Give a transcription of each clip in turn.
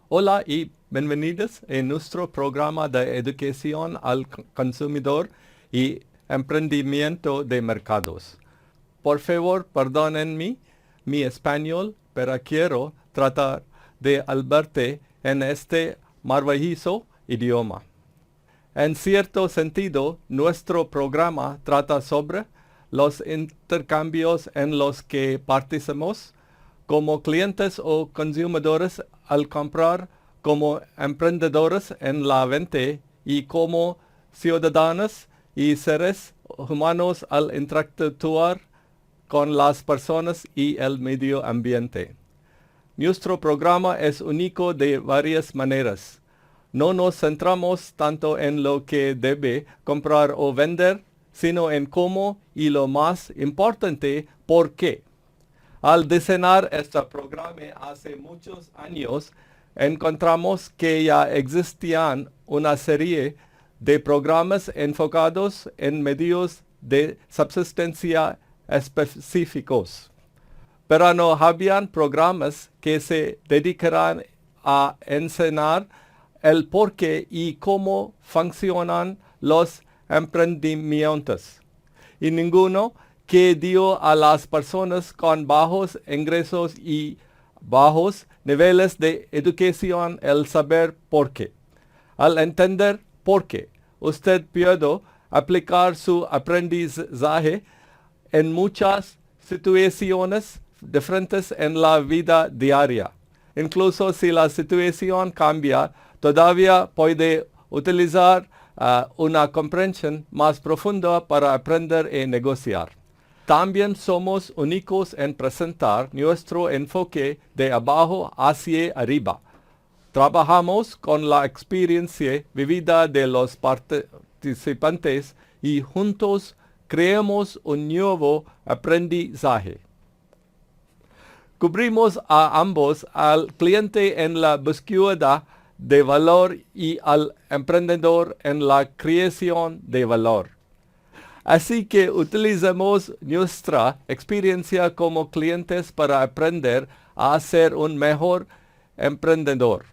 Hola y bienvenidos en nuestro programa de educación al consumidor y emprendimiento de mercados. Por favor, perdónenme mi español, pero quiero tratar de hablarte en este maravilloso idioma. En cierto sentido, nuestro programa trata sobre los intercambios en los que participamos como clientes o consumidores al comprar, como emprendedores en la venta y como ciudadanos y seres humanos al interactuar con las personas y el medio ambiente. Nuestro programa es único de varias maneras. No nos centramos tanto en lo que debe comprar o vender, sino en cómo y lo más importante, por qué. Al diseñar este programa hace muchos años, encontramos que ya existían una serie de programas enfocados en medios de subsistencia específicos. Pero no habían programas que se dedicaran a enseñar el por qué y cómo funcionan los emprendimientos. Y ninguno que dio a las personas con bajos ingresos y bajos niveles de educación el saber por qué. Al entender por qué, usted puede aplicar su aprendizaje en muchas situaciones diferentes en la vida diaria. Incluso si la situación cambia, todavía puede utilizar una comprensión más profunda para aprender y negociar. También somos únicos en presentar nuestro enfoque de abajo hacia arriba. Trabajamos con la experiencia vivida de los participantes y juntos creamos un nuevo aprendizaje. Cubrimos a ambos, al cliente en la búsqueda de valor y al emprendedor en la creación de valor. Así que utilizamos nuestra experiencia como clientes para aprender a ser un mejor emprendedor.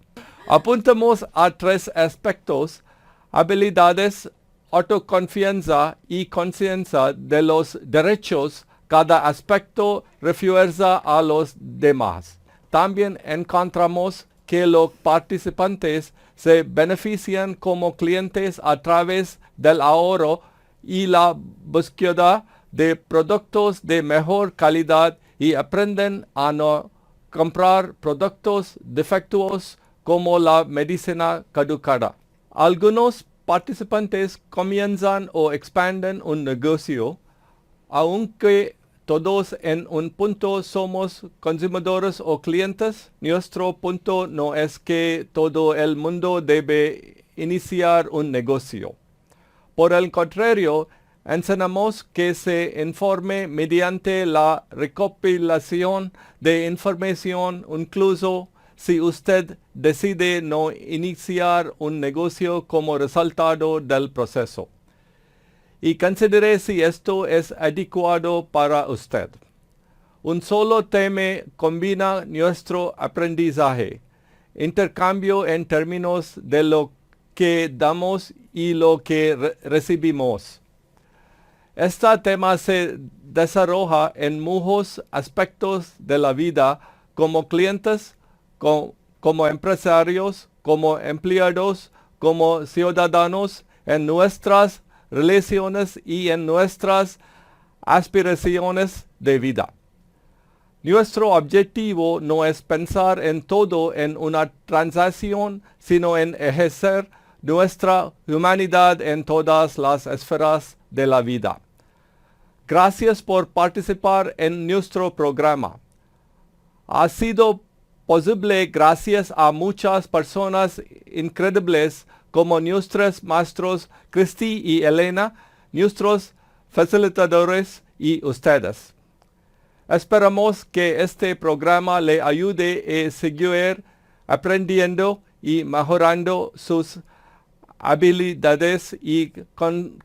Apuntamos a 3 aspectos: habilidades, autoconfianza y conciencia de los derechos. Cada aspecto refuerza a los demás. También encontramos que los participantes se benefician como clientes a través del ahorro y la búsqueda de productos de mejor calidad y aprenden a no comprar productos defectuosos como la medicina caducada. Algunos participantes comienzan o expanden un negocio, aunque todos en un punto somos consumidores o clientes. Nuestro punto no es que todo el mundo debe iniciar un negocio. Por el contrario, enseñamos que se informe mediante la recopilación de información, incluso si usted decide no iniciar un negocio como resultado del proceso. Y considere si esto es adecuado para usted. Un solo tema combina nuestro aprendizaje, intercambio en términos de lo que damos y lo que recibimos. Este tema se desarrolla en muchos aspectos de la vida, como clientes, como empresarios, como empleados, como ciudadanos, en nuestras relaciones y en nuestras aspiraciones de vida. Nuestro objetivo no es pensar en todo en una transacción, sino en ejercer nuestra humanidad en todas las esferas de la vida. Gracias por participar en nuestro programa. Ha sido posible gracias a muchas personas increíbles como nuestros maestros Cristi y Elena, nuestros facilitadores y ustedes. Esperamos que este programa le ayude a seguir aprendiendo y mejorando sus habilidades y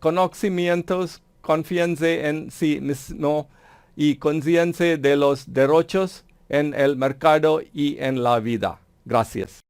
conocimientos, confianza en sí mismo y conciencia de los derechos en el mercado y en la vida. Gracias.